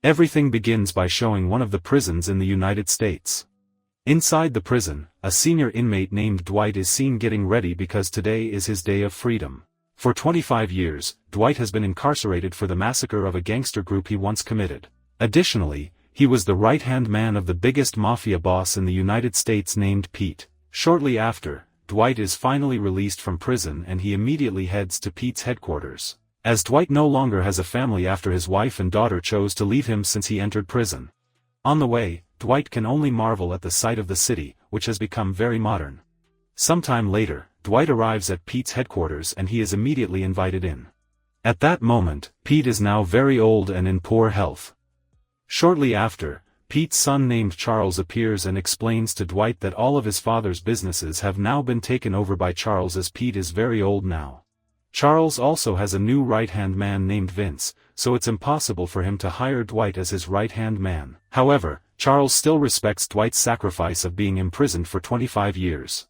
Everything begins by showing one of the prisons in the United States. Inside the prison, a senior inmate named Dwight is seen getting ready because today is his day of freedom. For 25 years, Dwight has been incarcerated for the massacre of a gangster group he once committed. Additionally, he was the right-hand man of the biggest mafia boss in the United States named Pete. Shortly after, Dwight is finally released from prison and he immediately heads to Pete's headquarters, as Dwight no longer has a family after his wife and daughter chose to leave him since he entered prison. On the way, Dwight can only marvel at the sight of the city, which has become very modern. Sometime later, Dwight arrives at Pete's headquarters and he is immediately invited in. At that moment, Pete is now very old and in poor health. Shortly after, Pete's son named Charles appears and explains to Dwight that all of his father's businesses have now been taken over by Charles as Pete is very old now. Charles also has a new right-hand man named Vince, so it's impossible for him to hire Dwight as his right-hand man. However, Charles still respects Dwight's sacrifice of being imprisoned for 25 years.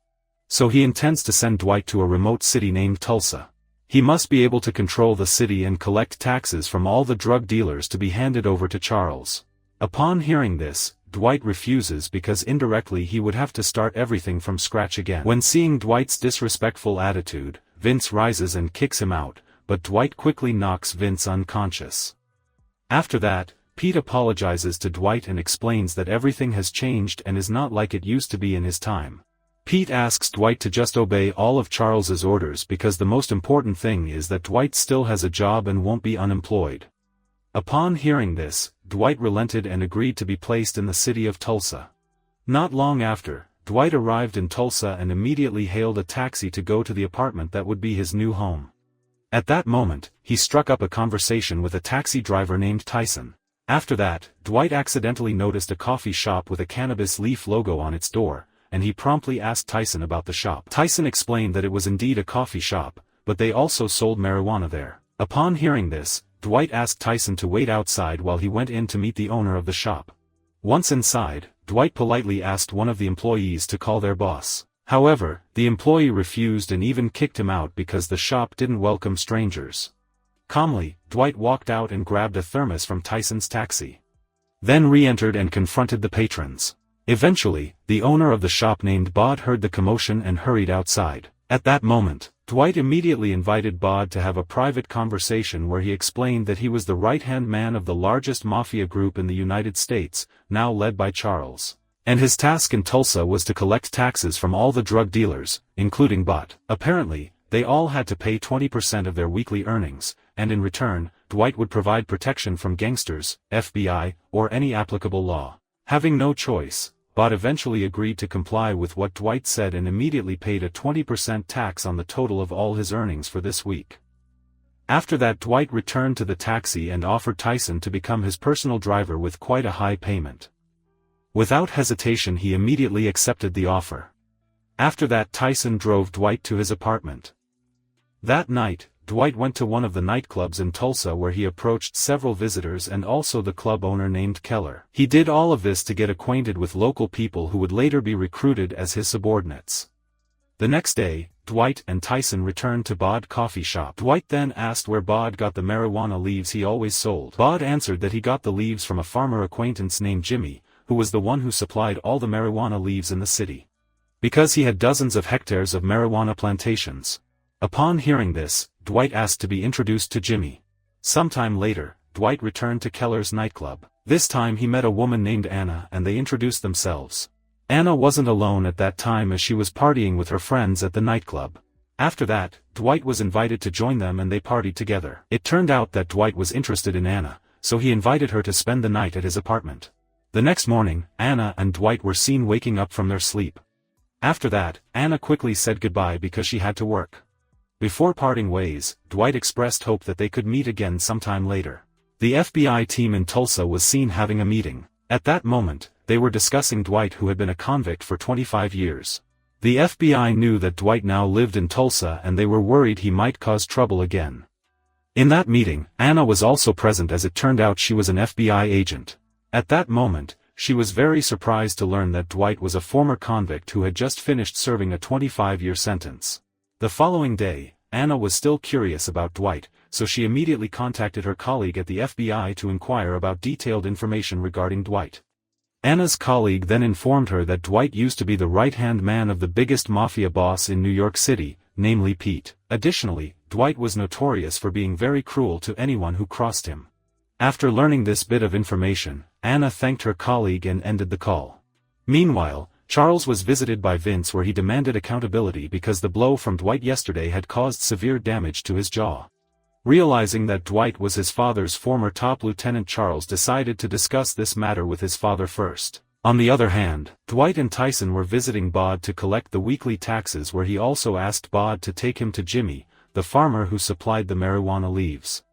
So he intends to send Dwight to a remote city named Tulsa. He must be able to control the city and collect taxes from all the drug dealers to be handed over to Charles. Upon hearing this, Dwight refuses because indirectly he would have to start everything from scratch again. When seeing Dwight's disrespectful attitude, Vince rises and kicks him out, but Dwight quickly knocks Vince unconscious. After that, Pete apologizes to Dwight and explains that everything has changed and is not like it used to be in his time. Pete asks Dwight to just obey all of Charles's orders because the most important thing is that Dwight still has a job and won't be unemployed. Upon hearing this, Dwight relented and agreed to be placed in the city of Tulsa. Not long after, Dwight arrived in Tulsa and immediately hailed a taxi to go to the apartment that would be his new home. At that moment, he struck up a conversation with a taxi driver named Tyson. After that, Dwight accidentally noticed a coffee shop with a cannabis leaf logo on its door, and he promptly asked Tyson about the shop. Tyson explained that it was indeed a coffee shop, but they also sold marijuana there. Upon hearing this, Dwight asked Tyson to wait outside while he went in to meet the owner of the shop. Once inside, Dwight politely asked one of the employees to call their boss. However, the employee refused and even kicked him out because the shop didn't welcome strangers. Calmly, Dwight walked out and grabbed a thermos from Tyson's taxi. Then re-entered and confronted the patrons. Eventually, the owner of the shop named Bod heard the commotion and hurried outside. At that moment, Dwight immediately invited Bod to have a private conversation where he explained that he was the right-hand man of the largest mafia group in the United States, now led by Charles. And his task in Tulsa was to collect taxes from all the drug dealers, including Bod. Apparently, they all had to pay 20% of their weekly earnings, and in return, Dwight would provide protection from gangsters, FBI, or any applicable law. Having no choice, Bod eventually agreed to comply with what Dwight said and immediately paid a 20% tax on the total of all his earnings for this week. After that, Dwight returned to the taxi and offered Tyson to become his personal driver with quite a high payment. Without hesitation, he immediately accepted the offer. After that, Tyson drove Dwight to his apartment. That night, Dwight went to one of the nightclubs in Tulsa where he approached several visitors and also the club owner named Keller. He did all of this to get acquainted with local people who would later be recruited as his subordinates. The next day, Dwight and Tyson returned to Bod coffee shop. Dwight then asked where Bod got the marijuana leaves he always sold. Bod answered that he got the leaves from a farmer acquaintance named Jimmy, who was the one who supplied all the marijuana leaves in the city, because he had dozens of hectares of marijuana plantations. Upon hearing this, Dwight asked to be introduced to Jimmy. Sometime later, Dwight returned to Keller's nightclub. This time he met a woman named Anna and they introduced themselves. Anna wasn't alone at that time as she was partying with her friends at the nightclub. After that, Dwight was invited to join them and they partied together. It turned out that Dwight was interested in Anna, so he invited her to spend the night at his apartment. The next morning, Anna and Dwight were seen waking up from their sleep. After that, Anna quickly said goodbye because she had to work. Before parting ways, Dwight expressed hope that they could meet again sometime later. The FBI team in Tulsa was seen having a meeting. At that moment, they were discussing Dwight, who had been a convict for 25 years. The FBI knew that Dwight now lived in Tulsa and they were worried he might cause trouble again. In that meeting, Anna was also present as it turned out she was an FBI agent. At that moment, she was very surprised to learn that Dwight was a former convict who had just finished serving a 25-year sentence. The following day, Anna was still curious about Dwight, so she immediately contacted her colleague at the FBI to inquire about detailed information regarding Dwight. Anna's colleague then informed her that Dwight used to be the right-hand man of the biggest mafia boss in New York City, namely Pete. Additionally, Dwight was notorious for being very cruel to anyone who crossed him. After learning this bit of information, Anna thanked her colleague and ended the call. Meanwhile, Charles was visited by Vince where he demanded accountability because the blow from Dwight yesterday had caused severe damage to his jaw. Realizing that Dwight was his father's former top lieutenant, Charles decided to discuss this matter with his father first. On the other hand, Dwight and Tyson were visiting Bod to collect the weekly taxes where he also asked Bod to take him to Jimmy, the farmer who supplied the marijuana leaves.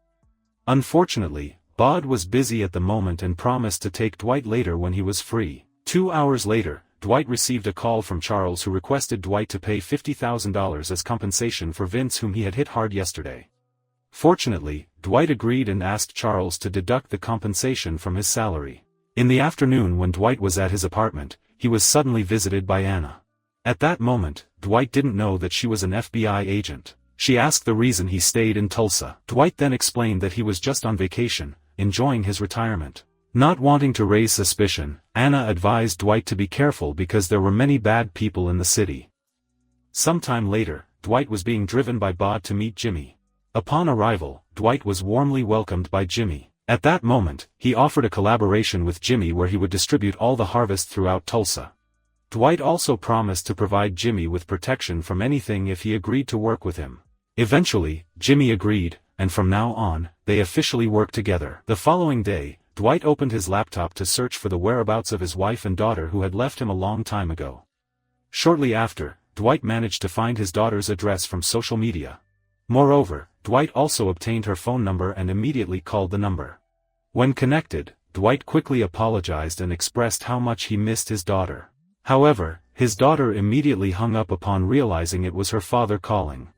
Unfortunately, Bod was busy at the moment and promised to take Dwight later when he was free. 2 hours later, Dwight received a call from Charles who requested Dwight to pay $50,000 as compensation for Vince whom he had hit hard yesterday. Fortunately, Dwight agreed and asked Charles to deduct the compensation from his salary. In the afternoon when Dwight was at his apartment, he was suddenly visited by Anna. At that moment, Dwight didn't know that she was an FBI agent. She asked the reason he stayed in Tulsa. Dwight then explained that he was just on vacation, enjoying his retirement. Not wanting to raise suspicion, Anna advised Dwight to be careful because there were many bad people in the city. Sometime later, Dwight was being driven by Bod to meet Jimmy. Upon arrival, Dwight was warmly welcomed by Jimmy. At that moment, he offered a collaboration with Jimmy where he would distribute all the harvest throughout Tulsa. Dwight also promised to provide Jimmy with protection from anything if he agreed to work with him. Eventually, Jimmy agreed, and from now on, they officially worked together. The following day, Dwight opened his laptop to search for the whereabouts of his wife and daughter who had left him a long time ago. Shortly after, Dwight managed to find his daughter's address from social media. Moreover, Dwight also obtained her phone number and immediately called the number. When connected, Dwight quickly apologized and expressed how much he missed his daughter. However, his daughter immediately hung up upon realizing it was her father calling.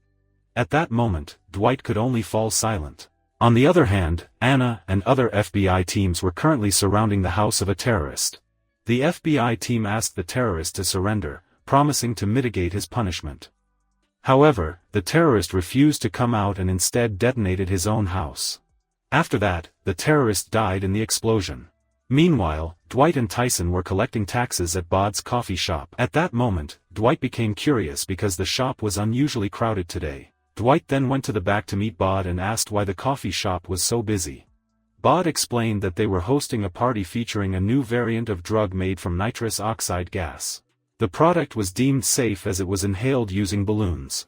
At that moment, Dwight could only fall silent. On the other hand, Anna and other FBI teams were currently surrounding the house of a terrorist. The FBI team asked the terrorist to surrender, promising to mitigate his punishment. However, the terrorist refused to come out and instead detonated his own house. After that, the terrorist died in the explosion. Meanwhile, Dwight and Tyson were collecting taxes at Bod's coffee shop. At that moment, Dwight became curious because the shop was unusually crowded today. Dwight then went to the back to meet Bod and asked why the coffee shop was so busy. Bod explained that they were hosting a party featuring a new variant of drug made from nitrous oxide gas. The product was deemed safe as it was inhaled using balloons,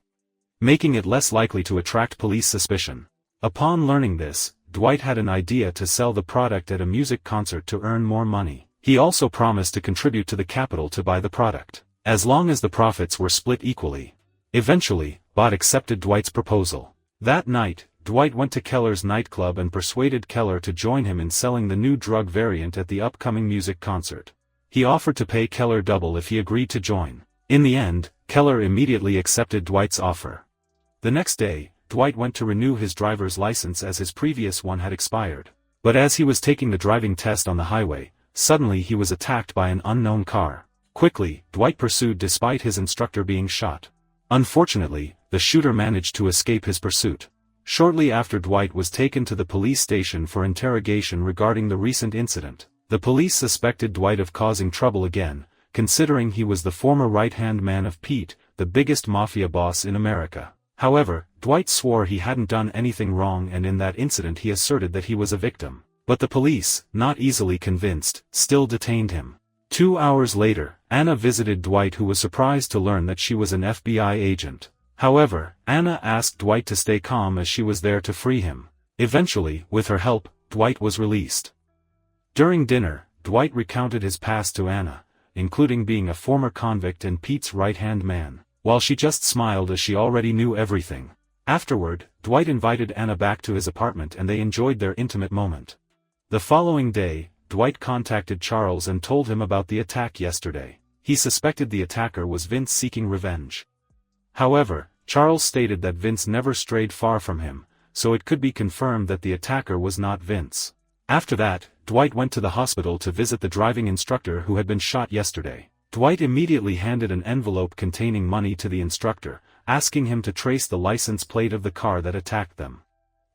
making it less likely to attract police suspicion. Upon learning this, Dwight had an idea to sell the product at a music concert to earn more money. He also promised to contribute to the capital to buy the product, as long as the profits were split equally. Eventually, Bod accepted Dwight's proposal. That night, Dwight went to Keller's nightclub and persuaded Keller to join him in selling the new drug variant at the upcoming music concert. He offered to pay Keller double if he agreed to join. In the end, Keller immediately accepted Dwight's offer. The next day, Dwight went to renew his driver's license as his previous one had expired. But as he was taking the driving test on the highway, suddenly he was attacked by an unknown car. Quickly, Dwight pursued despite his instructor being shot. Unfortunately, the shooter managed to escape his pursuit. Shortly after, Dwight was taken to the police station for interrogation regarding the recent incident. The police suspected Dwight of causing trouble again, considering he was the former right-hand man of Pete, the biggest mafia boss in America. However, Dwight swore he hadn't done anything wrong, and in that incident he asserted that he was a victim. But the police, not easily convinced, still detained him. 2 hours later, Anna visited Dwight, who was surprised to learn that she was an FBI agent. However, Anna asked Dwight to stay calm as she was there to free him. Eventually, with her help, Dwight was released. During dinner, Dwight recounted his past to Anna, including being a former convict and Pete's right-hand man, while she just smiled as she already knew everything. Afterward, Dwight invited Anna back to his apartment and they enjoyed their intimate moment. The following day, Dwight contacted Charles and told him about the attack yesterday. He suspected the attacker was Vince seeking revenge. However, Charles stated that Vince never strayed far from him, so it could be confirmed that the attacker was not Vince. After that, Dwight went to the hospital to visit the driving instructor who had been shot yesterday. Dwight immediately handed an envelope containing money to the instructor, asking him to trace the license plate of the car that attacked them.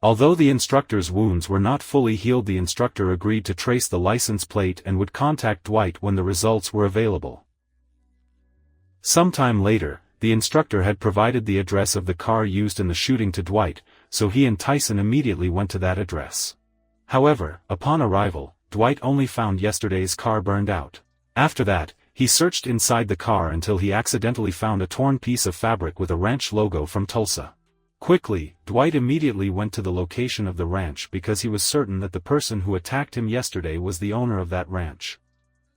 Although the instructor's wounds were not fully healed, the instructor agreed to trace the license plate and would contact Dwight when the results were available. Sometime later, the instructor had provided the address of the car used in the shooting to Dwight, so he and Tyson immediately went to that address. However, upon arrival, Dwight only found yesterday's car burned out. After that, he searched inside the car until he accidentally found a torn piece of fabric with a ranch logo from Tulsa. Quickly, Dwight immediately went to the location of the ranch because he was certain that the person who attacked him yesterday was the owner of that ranch.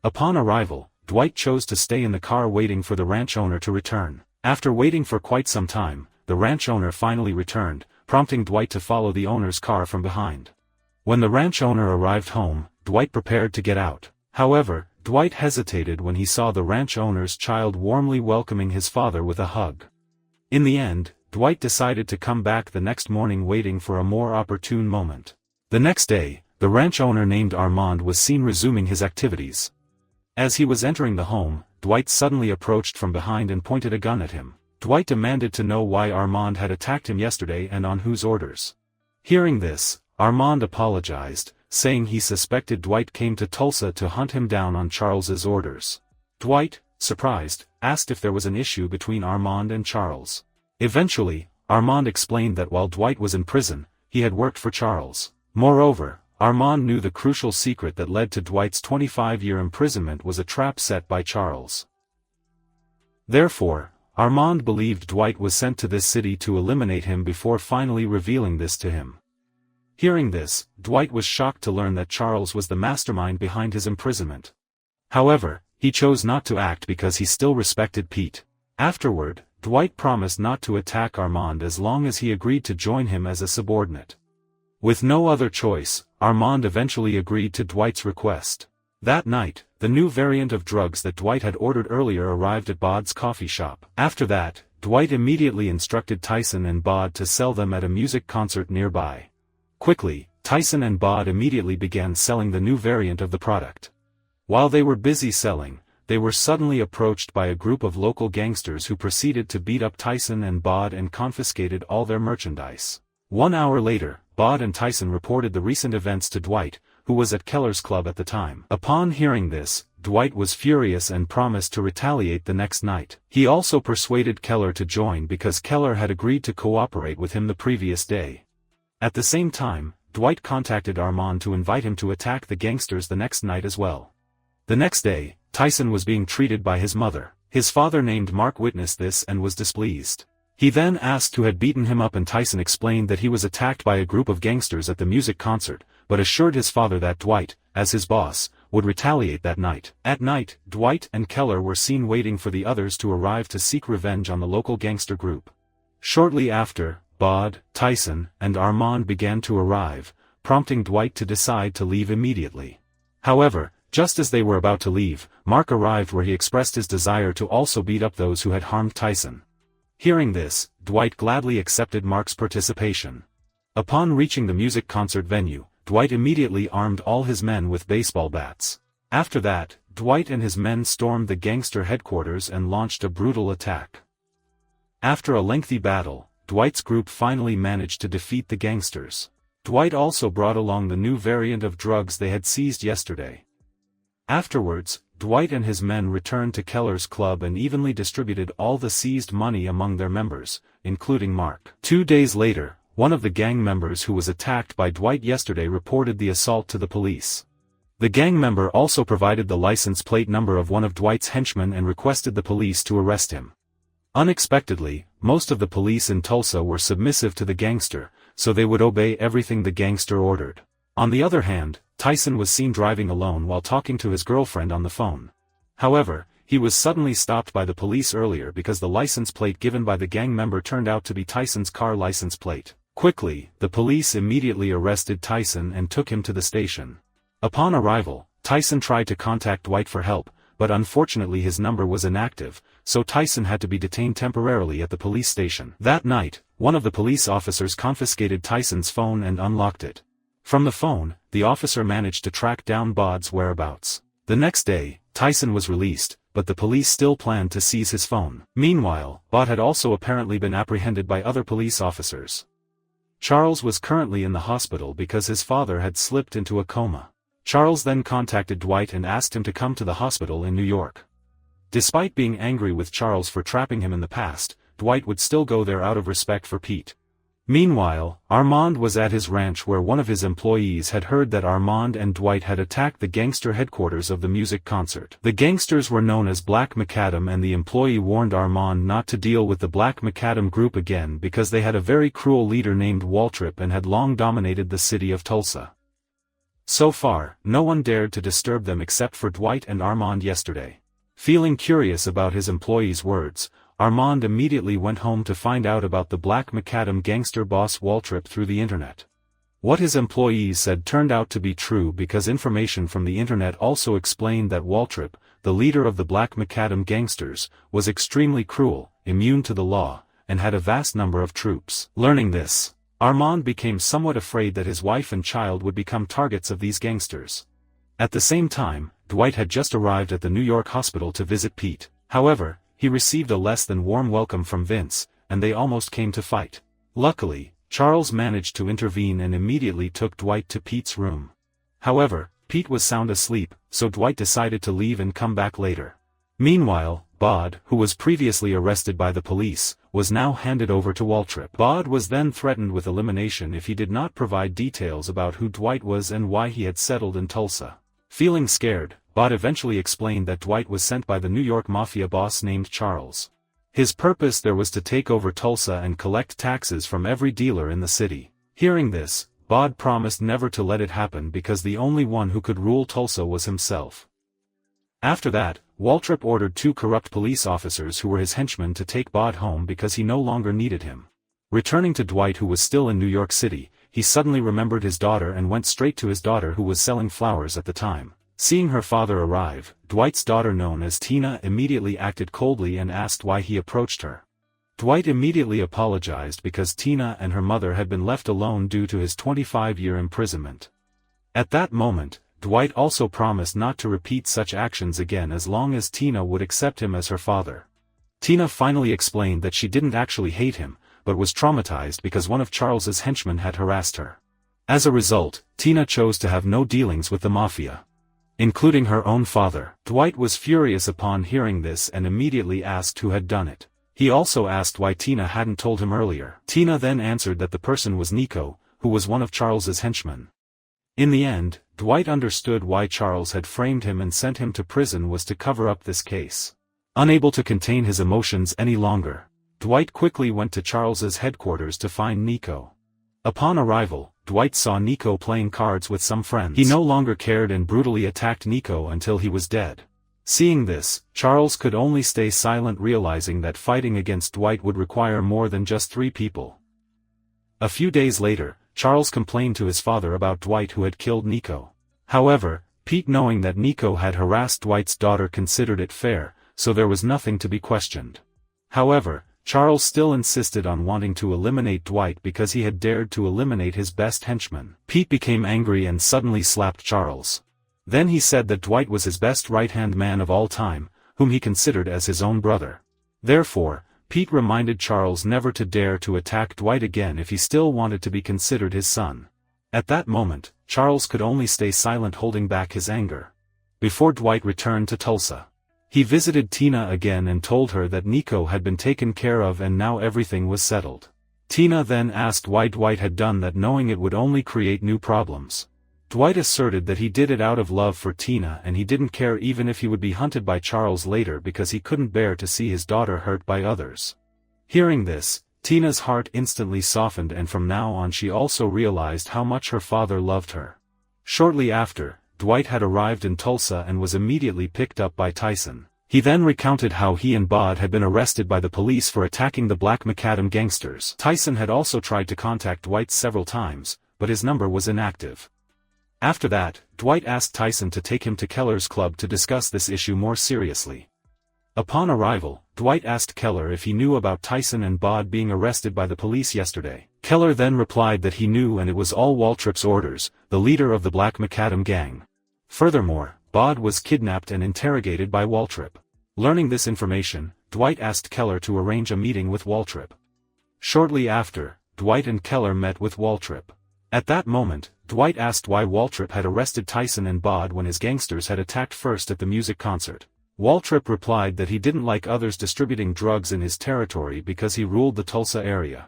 Upon arrival, Dwight chose to stay in the car waiting for the ranch owner to return. After waiting for quite some time, the ranch owner finally returned, prompting Dwight to follow the owner's car from behind. When the ranch owner arrived home, Dwight prepared to get out. However, Dwight hesitated when he saw the ranch owner's child warmly welcoming his father with a hug. In the end, Dwight decided to come back the next morning waiting for a more opportune moment. The next day, the ranch owner named Armand was seen resuming his activities. As he was entering the home, Dwight suddenly approached from behind and pointed a gun at him. Dwight demanded to know why Armand had attacked him yesterday and on whose orders. Hearing this, Armand apologized, saying he suspected Dwight came to Tulsa to hunt him down on Charles's orders. Dwight, surprised, asked if there was an issue between Armand and Charles. Eventually, Armand explained that while Dwight was in prison, he had worked for Charles. Moreover, Armand knew the crucial secret that led to Dwight's 25-year imprisonment was a trap set by Charles. Therefore, Armand believed Dwight was sent to this city to eliminate him before finally revealing this to him. Hearing this, Dwight was shocked to learn that Charles was the mastermind behind his imprisonment. However, he chose not to act because he still respected Pete. Afterward, Dwight promised not to attack Armand as long as he agreed to join him as a subordinate. With no other choice, Armand eventually agreed to Dwight's request. That night, the new variant of drugs that Dwight had ordered earlier arrived at Bod's coffee shop. After that, Dwight immediately instructed Tyson and Bod to sell them at a music concert nearby. Quickly, Tyson and Bod immediately began selling the new variant of the product. While they were busy selling, they were suddenly approached by a group of local gangsters who proceeded to beat up Tyson and Bod and confiscated all their merchandise. 1 hour later, Bod and Tyson reported the recent events to Dwight, who was at Keller's club at the time. Upon hearing this, Dwight was furious and promised to retaliate the next night. He also persuaded Keller to join because Keller had agreed to cooperate with him the previous day. At the same time, Dwight contacted Armand to invite him to attack the gangsters the next night as well. The next day, Tyson was being treated by his mother. His father named Mark witnessed this and was displeased. He then asked who had beaten him up and Tyson explained that he was attacked by a group of gangsters at the music concert, but assured his father that Dwight, as his boss, would retaliate that night. At night, Dwight and Keller were seen waiting for the others to arrive to seek revenge on the local gangster group. Shortly after, Bod, Tyson, and Armand began to arrive, prompting Dwight to decide to leave immediately. However, just as they were about to leave, Mark arrived where he expressed his desire to also beat up those who had harmed Tyson. Hearing this, Dwight gladly accepted Mark's participation. Upon reaching the music concert venue, Dwight immediately armed all his men with baseball bats. After that, Dwight and his men stormed the gangster headquarters and launched a brutal attack. After a lengthy battle, Dwight's group finally managed to defeat the gangsters. Dwight also brought along the new variant of drugs they had seized yesterday. Afterwards, Dwight and his men returned to Keller's club and evenly distributed all the seized money among their members, including Mark. 2 days later, one of the gang members who was attacked by Dwight yesterday reported the assault to the police. The gang member also provided the license plate number of one of Dwight's henchmen and requested the police to arrest him. Unexpectedly, most of the police in Tulsa were submissive to the gangster, so they would obey everything the gangster ordered. On the other hand, Tyson was seen driving alone while talking to his girlfriend on the phone. However, he was suddenly stopped by the police earlier because the license plate given by the gang member turned out to be Tyson's car license plate. Quickly, the police immediately arrested Tyson and took him to the station. Upon arrival, Tyson tried to contact Dwight for help, but unfortunately his number was inactive, so Tyson had to be detained temporarily at the police station. That night, one of the police officers confiscated Tyson's phone and unlocked it. From the phone, the officer managed to track down Bod's whereabouts. The next day, Tyson was released, but the police still planned to seize his phone. Meanwhile, Bod had also apparently been apprehended by other police officers. Charles was currently in the hospital because his father had slipped into a coma. Charles then contacted Dwight and asked him to come to the hospital in New York. Despite being angry with Charles for trapping him in the past, Dwight would still go there out of respect for Pete. Meanwhile, Armand was at his ranch where one of his employees had heard that Armand and Dwight had attacked the gangster headquarters of the music concert. The gangsters were known as Black Macadam, and the employee warned Armand not to deal with the Black Macadam group again because they had a very cruel leader named Waltrip and had long dominated the city of Tulsa. So far, no one dared to disturb them except for Dwight and Armand yesterday. Feeling curious about his employee's words, Armand immediately went home to find out about the Black Macadam gangster boss Waltrip through the internet. What his employees said turned out to be true because information from the internet also explained that Waltrip, the leader of the Black Macadam gangsters, was extremely cruel, immune to the law, and had a vast number of troops. Learning this, Armand became somewhat afraid that his wife and child would become targets of these gangsters. At the same time, Dwight had just arrived at the New York hospital to visit Pete. However, he received a less than warm welcome from Vince, and they almost came to fight. Luckily, Charles managed to intervene and immediately took Dwight to Pete's room. However, Pete was sound asleep, so Dwight decided to leave and come back later. Meanwhile, Bod, who was previously arrested by the police, was now handed over to Waltrip. Bod was then threatened with elimination if he did not provide details about who Dwight was and why he had settled in Tulsa. Feeling scared, Bod eventually explained that Dwight was sent by the New York Mafia boss named Charles. His purpose there was to take over Tulsa and collect taxes from every dealer in the city. Hearing this, Bod promised never to let it happen because the only one who could rule Tulsa was himself. After that, Waltrip ordered 2 corrupt police officers who were his henchmen to take Bod home because he no longer needed him. Returning to Dwight, who was still in New York City, he suddenly remembered his daughter and went straight to his daughter, who was selling flowers at the time. Seeing her father arrive, Dwight's daughter, known as Tina, immediately acted coldly and asked why he approached her. Dwight immediately apologized because Tina and her mother had been left alone due to his 25-year imprisonment. At that moment, Dwight also promised not to repeat such actions again as long as Tina would accept him as her father. Tina finally explained that she didn't actually hate him, but was traumatized because one of Charles's henchmen had harassed her. As a result, Tina chose to have no dealings with the Mafia, including her own father. Dwight was furious upon hearing this and immediately asked who had done it. He also asked why Tina hadn't told him earlier. Tina then answered that the person was Nico, who was one of Charles's henchmen. In the end, Dwight understood why Charles had framed him and sent him to prison was to cover up this case. Unable to contain his emotions any longer, Dwight quickly went to Charles's headquarters to find Nico. Upon arrival, Dwight saw Nico playing cards with some friends. He no longer cared and brutally attacked Nico until he was dead. Seeing this, Charles could only stay silent, realizing that fighting against Dwight would require more than just 3 people. A few days later, Charles complained to his father about Dwight, who had killed Nico. However, Pete, knowing that Nico had harassed Dwight's daughter, considered it fair, so there was nothing to be questioned. However, Charles still insisted on wanting to eliminate Dwight because he had dared to eliminate his best henchman. Pete became angry and suddenly slapped Charles. Then he said that Dwight was his best right-hand man of all time, whom he considered as his own brother. Therefore, Pete reminded Charles never to dare to attack Dwight again if he still wanted to be considered his son. At that moment, Charles could only stay silent, holding back his anger. Before Dwight returned to Tulsa, he visited Tina again and told her that Nico had been taken care of and now everything was settled. Tina then asked why Dwight had done that, knowing it would only create new problems. Dwight asserted that he did it out of love for Tina and he didn't care even if he would be hunted by Charles later because he couldn't bear to see his daughter hurt by others. Hearing this, Tina's heart instantly softened, and from now on she also realized how much her father loved her. Shortly after, Dwight had arrived in Tulsa and was immediately picked up by Tyson. He then recounted how he and Bod had been arrested by the police for attacking the Black Macadam gangsters. Tyson had also tried to contact Dwight several times, but his number was inactive. After that, Dwight asked Tyson to take him to Keller's club to discuss this issue more seriously. Upon arrival, Dwight asked Keller if he knew about Tyson and Bod being arrested by the police yesterday. Keller then replied that he knew and it was all Waltrip's orders, the leader of the Black Macadam gang. Furthermore, Bod was kidnapped and interrogated by Waltrip. Learning this information, Dwight asked Keller to arrange a meeting with Waltrip. Shortly after, Dwight and Keller met with Waltrip. At that moment, Dwight asked why Waltrip had arrested Tyson and Bod when his gangsters had attacked first at the music concert. Waltrip replied that he didn't like others distributing drugs in his territory because he ruled the Tulsa area.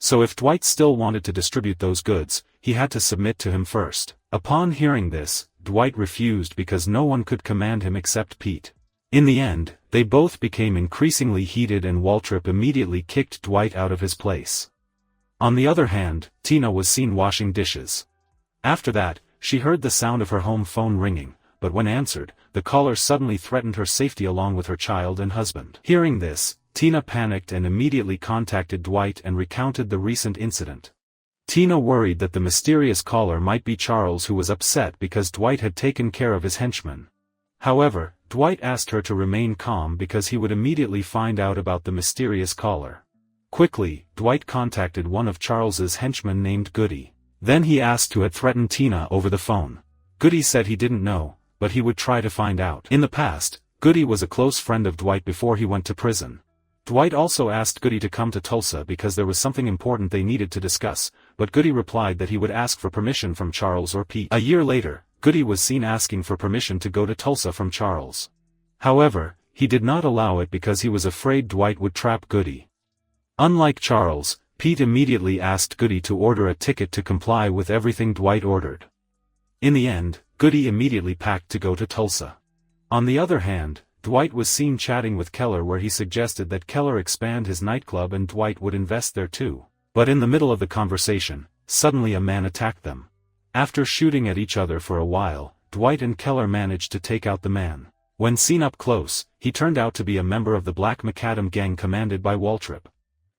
So if Dwight still wanted to distribute those goods, he had to submit to him first. Upon hearing this, Dwight refused because no one could command him except Pete. In the end, they both became increasingly heated and Waltrip immediately kicked Dwight out of his place. On the other hand, Tina was seen washing dishes. After that, she heard the sound of her home phone ringing, but when answered, the caller suddenly threatened her safety along with her child and husband. Hearing this, Tina panicked and immediately contacted Dwight and recounted the recent incident. Tina worried that the mysterious caller might be Charles, who was upset because Dwight had taken care of his henchmen. However, Dwight asked her to remain calm because he would immediately find out about the mysterious caller. Quickly, Dwight contacted one of Charles's henchmen named Goody. Then he asked who had threatened Tina over the phone. Goody said he didn't know, but he would try to find out. In the past, Goody was a close friend of Dwight before he went to prison. Dwight also asked Goody to come to Tulsa because there was something important they needed to discuss, but Goody replied that he would ask for permission from Charles or Pete. A year later, Goody was seen asking for permission to go to Tulsa from Charles. However, he did not allow it because he was afraid Dwight would trap Goody. Unlike Charles, Pete immediately asked Goody to order a ticket to comply with everything Dwight ordered. In the end, Goody immediately packed to go to Tulsa. On the other hand, Dwight was seen chatting with Keller, where he suggested that Keller expand his nightclub and Dwight would invest there too. But in the middle of the conversation, suddenly a man attacked them. After shooting at each other for a while, Dwight and Keller managed to take out the man. When seen up close, he turned out to be a member of the Black Macadam gang commanded by Waltrip.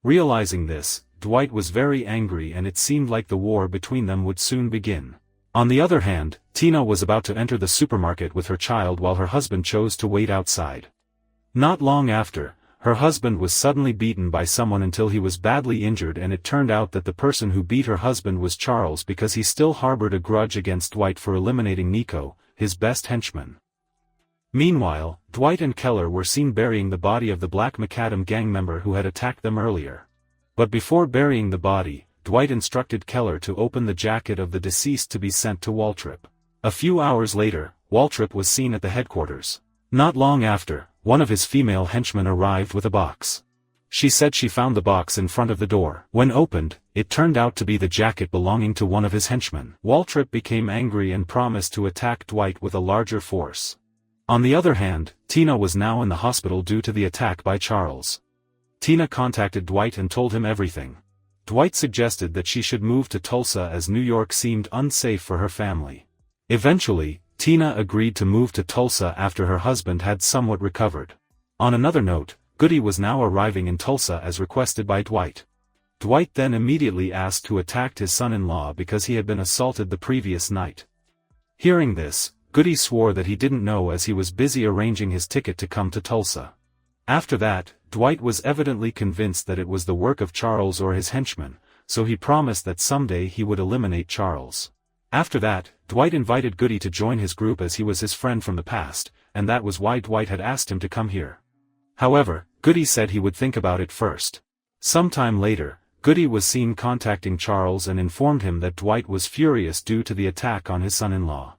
Realizing this, Dwight was very angry and it seemed like the war between them would soon begin. On the other hand, Tina was about to enter the supermarket with her child while her husband chose to wait outside. Not long after, her husband was suddenly beaten by someone until he was badly injured, and it turned out that the person who beat her husband was Charles because he still harbored a grudge against Dwight for eliminating Nico, his best henchman. Meanwhile, Dwight and Keller were seen burying the body of the Black Macadam gang member who had attacked them earlier. But before burying the body, Dwight instructed Keller to open the jacket of the deceased to be sent to Waltrip. A few hours later, Waltrip was seen at the headquarters. Not long after, one of his female henchmen arrived with a box. She said she found the box in front of the door. When opened, it turned out to be the jacket belonging to one of his henchmen. Waltrip became angry and promised to attack Dwight with a larger force. On the other hand, Tina was now in the hospital due to the attack by Charles. Tina contacted Dwight and told him everything. Dwight suggested that she should move to Tulsa as New York seemed unsafe for her family. Eventually, Tina agreed to move to Tulsa after her husband had somewhat recovered. On another note, Goody was now arriving in Tulsa as requested by Dwight. Dwight then immediately asked who attacked his son-in-law because he had been assaulted the previous night. Hearing this, Goody swore that he didn't know as he was busy arranging his ticket to come to Tulsa. After that, Dwight was evidently convinced that it was the work of Charles or his henchmen, so he promised that someday he would eliminate Charles. After that, Dwight invited Goody to join his group as he was his friend from the past, and that was why Dwight had asked him to come here. However, Goody said he would think about it first. Sometime later, Goody was seen contacting Charles and informed him that Dwight was furious due to the attack on his son-in-law.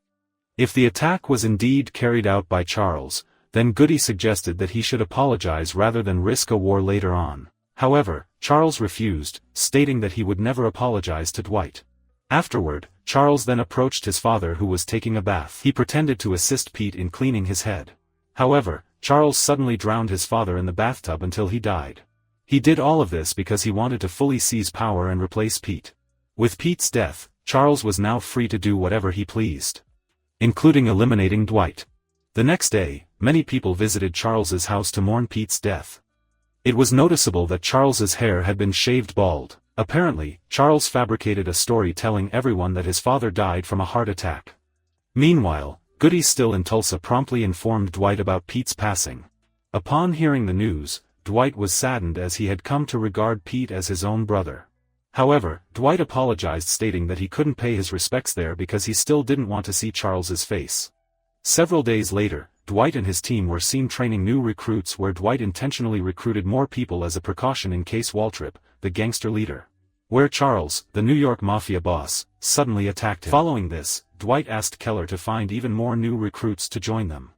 If the attack was indeed carried out by Charles, then Goody suggested that he should apologize rather than risk a war later on. However, Charles refused, stating that he would never apologize to Dwight. Afterward, Charles then approached his father who was taking a bath. He pretended to assist Pete in cleaning his head. However, Charles suddenly drowned his father in the bathtub until he died. He did all of this because he wanted to fully seize power and replace Pete. With Pete's death, Charles was now free to do whatever he pleased, including eliminating Dwight. The next day, many people visited Charles's house to mourn Pete's death. It was noticeable that Charles's hair had been shaved bald. Apparently, Charles fabricated a story telling everyone that his father died from a heart attack. Meanwhile, Goody, still in Tulsa, promptly informed Dwight about Pete's passing. Upon hearing the news, Dwight was saddened as he had come to regard Pete as his own brother. However, Dwight apologized, stating that he couldn't pay his respects there because he still didn't want to see Charles's face. Several days later, Dwight and his team were seen training new recruits, where Dwight intentionally recruited more people as a precaution in case Waltrip, the gangster leader, where Charles, the New York Mafia boss, suddenly attacked him. Following this, Dwight asked Keller to find even more new recruits to join them.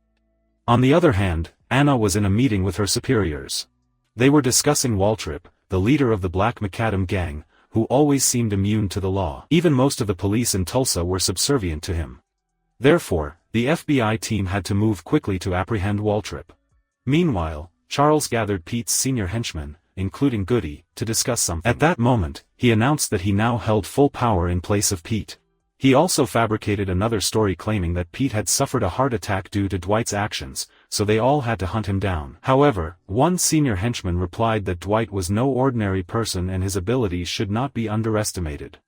On the other hand, Anna was in a meeting with her superiors. They were discussing Waltrip, the leader of the Black Macadam gang, who always seemed immune to the law. Even most of the police in Tulsa were subservient to him. Therefore, the FBI team had to move quickly to apprehend Waltrip. Meanwhile, Charles gathered Pete's senior henchmen, including Goody, to discuss something. At that moment, he announced that he now held full power in place of Pete. He also fabricated another story claiming that Pete had suffered a heart attack due to Dwight's actions, so they all had to hunt him down. However, one senior henchman replied that Dwight was no ordinary person and his abilities should not be underestimated.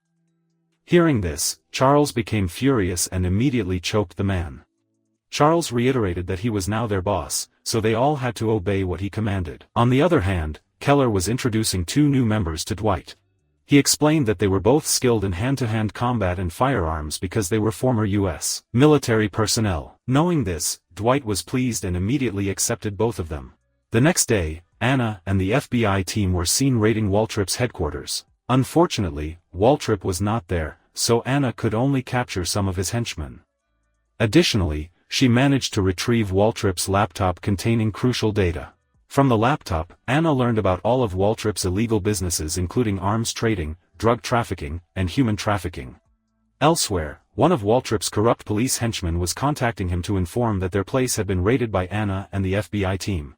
Hearing this, Charles became furious and immediately choked the man. Charles reiterated that he was now their boss, so they all had to obey what he commanded. On the other hand, Keller was introducing two new members to Dwight. He explained that they were both skilled in hand-to-hand combat and firearms because they were former U.S. military personnel. Knowing this, Dwight was pleased and immediately accepted both of them. The next day, Anna and the FBI team were seen raiding Waltrip's headquarters. Unfortunately, Waltrip was not there, so Anna could only capture some of his henchmen. Additionally, she managed to retrieve Waltrip's laptop containing crucial data. From the laptop, Anna learned about all of Waltrip's illegal businesses including arms trading, drug trafficking, and human trafficking. Elsewhere, one of Waltrip's corrupt police henchmen was contacting him to inform that their place had been raided by Anna and the FBI team.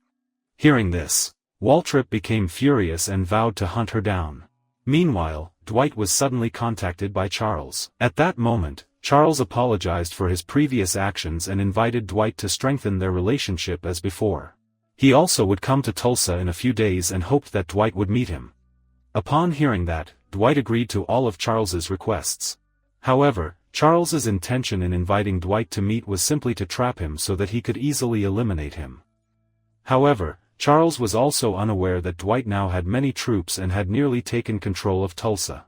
Hearing this, Waltrip became furious and vowed to hunt her down. Meanwhile, Dwight was suddenly contacted by Charles. At that moment, Charles apologized for his previous actions and invited Dwight to strengthen their relationship as before. He also would come to Tulsa in a few days and hoped that Dwight would meet him. Upon hearing that, Dwight agreed to all of Charles's requests. However, Charles's intention in inviting Dwight to meet was simply to trap him so that he could easily eliminate him. However, Charles was also unaware that Dwight now had many troops and had nearly taken control of Tulsa.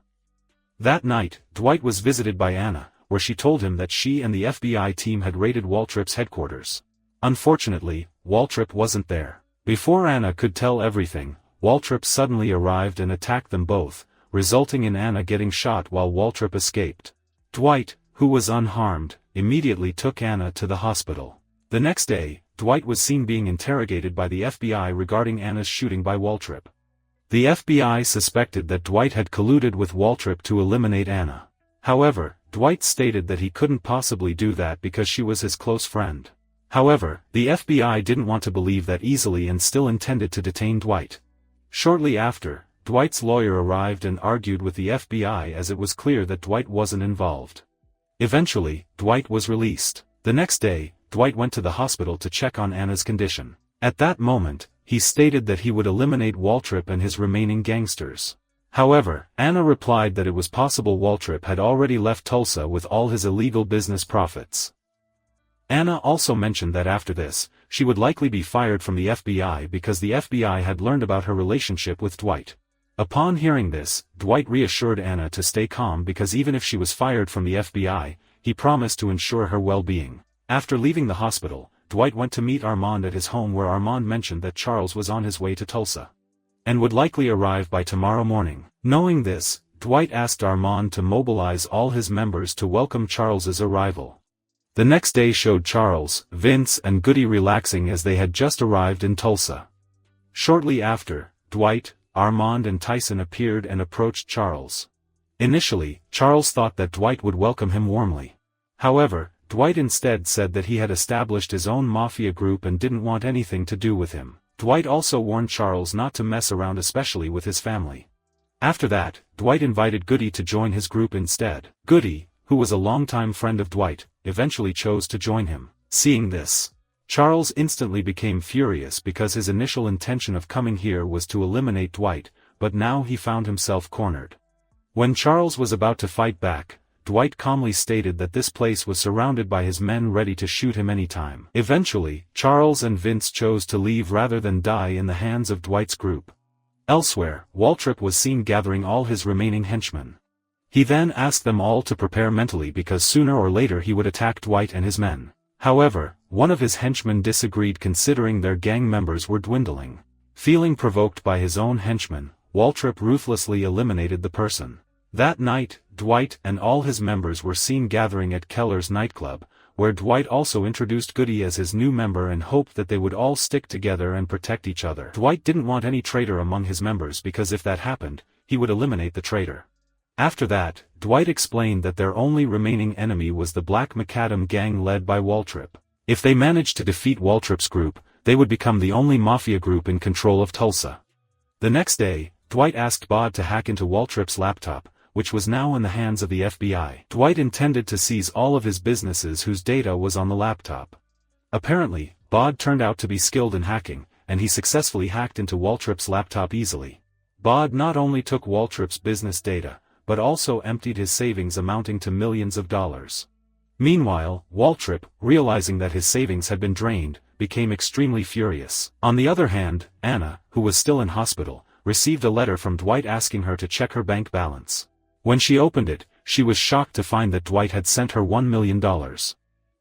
That night, Dwight was visited by Anna, where she told him that she and the FBI team had raided Waltrip's headquarters. Unfortunately, Waltrip wasn't there. Before Anna could tell everything, Waltrip suddenly arrived and attacked them both, resulting in Anna getting shot while Waltrip escaped. Dwight, who was unharmed, immediately took Anna to the hospital. The next day, Dwight was seen being interrogated by the FBI regarding Anna's shooting by Waltrip. The FBI suspected that Dwight had colluded with Waltrip to eliminate Anna. However, Dwight stated that he couldn't possibly do that because she was his close friend. However, the FBI didn't want to believe that easily and still intended to detain Dwight. Shortly after, Dwight's lawyer arrived and argued with the FBI as it was clear that Dwight wasn't involved. Eventually, Dwight was released. The next day, Dwight went to the hospital to check on Anna's condition. At that moment, he stated that he would eliminate Waltrip and his remaining gangsters. However, Anna replied that it was possible Waltrip had already left Tulsa with all his illegal business profits. Anna also mentioned that after this, she would likely be fired from the FBI because the FBI had learned about her relationship with Dwight. Upon hearing this, Dwight reassured Anna to stay calm because even if she was fired from the FBI, he promised to ensure her well-being. After leaving the hospital, Dwight went to meet Armand at his home where Armand mentioned that Charles was on his way to Tulsa and would likely arrive by tomorrow morning. Knowing this, Dwight asked Armand to mobilize all his members to welcome Charles's arrival. The next day showed Charles, Vince and Goody relaxing as they had just arrived in Tulsa. Shortly after, Dwight, Armand and Tyson appeared and approached Charles. Initially, Charles thought that Dwight would welcome him warmly. However, Dwight instead said that he had established his own mafia group and didn't want anything to do with him. Dwight also warned Charles not to mess around, especially with his family. After that, Dwight invited Goody to join his group instead. Goody, who was a longtime friend of Dwight, eventually chose to join him. Seeing this, Charles instantly became furious because his initial intention of coming here was to eliminate Dwight, but now he found himself cornered. When Charles was about to fight back, Dwight calmly stated that this place was surrounded by his men ready to shoot him anytime. Eventually, Charles and Vince chose to leave rather than die in the hands of Dwight's group. Elsewhere, Waltrip was seen gathering all his remaining henchmen. He then asked them all to prepare mentally because sooner or later he would attack Dwight and his men. However, one of his henchmen disagreed considering their gang members were dwindling. Feeling provoked by his own henchmen, Waltrip ruthlessly eliminated the person. That night, Dwight and all his members were seen gathering at Keller's nightclub, where Dwight also introduced Goody as his new member and hoped that they would all stick together and protect each other. Dwight didn't want any traitor among his members because if that happened, he would eliminate the traitor. After that, Dwight explained that their only remaining enemy was the Black Macadam gang led by Waltrip. If they managed to defeat Waltrip's group, they would become the only mafia group in control of Tulsa. The next day, Dwight asked Bod to hack into Waltrip's laptop, which was now in the hands of the FBI. Dwight intended to seize all of his businesses whose data was on the laptop. Apparently, Bod turned out to be skilled in hacking, and he successfully hacked into Waltrip's laptop easily. Bod not only took Waltrip's business data, but also emptied his savings amounting to millions of dollars. Meanwhile, Waltrip, realizing that his savings had been drained, became extremely furious. On the other hand, Anna, who was still in hospital, received a letter from Dwight asking her to check her bank balance. When she opened it, she was shocked to find that Dwight had sent her $1 million.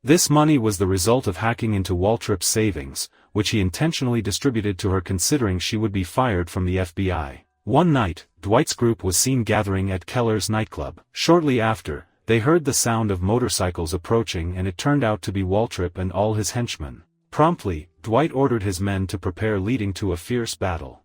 This money was the result of hacking into Waltrip's savings, which he intentionally distributed to her considering she would be fired from the FBI. One night, Dwight's group was seen gathering at Keller's nightclub. Shortly after, they heard the sound of motorcycles approaching and it turned out to be Waltrip and all his henchmen. Promptly, Dwight ordered his men to prepare, leading to a fierce battle.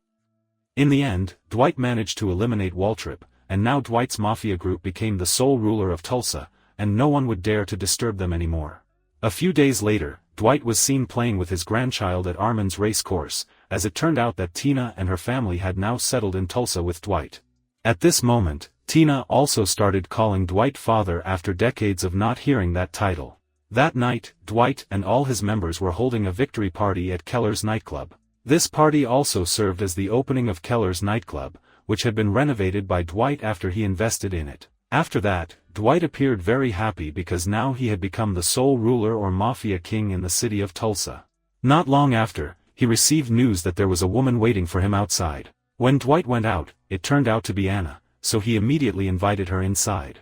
In the end, Dwight managed to eliminate Waltrip, and now Dwight's mafia group became the sole ruler of Tulsa, and no one would dare to disturb them anymore. A few days later, Dwight was seen playing with his grandchild at Armin's race course, as it turned out that Tina and her family had now settled in Tulsa with Dwight. At this moment, Tina also started calling Dwight father after decades of not hearing that title. That night, Dwight and all his members were holding a victory party at Keller's nightclub. This party also served as the opening of Keller's nightclub, which had been renovated by Dwight after he invested in it. After that, Dwight appeared very happy because now he had become the sole ruler or mafia king in the city of Tulsa. Not long after, he received news that there was a woman waiting for him outside. When Dwight went out, it turned out to be Anna, so he immediately invited her inside.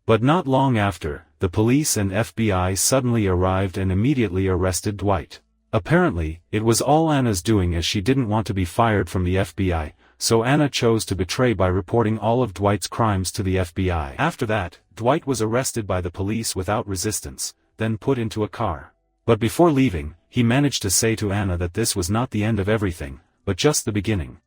But not long after, the police and FBI suddenly arrived and immediately arrested Dwight. Apparently, it was all Anna's doing as she didn't want to be fired from the FBI, so Anna chose to betray by reporting all of Dwight's crimes to the FBI. After that, Dwight was arrested by the police without resistance, then put into a car. But before leaving, he managed to say to Anna that this was not the end of everything, but just the beginning.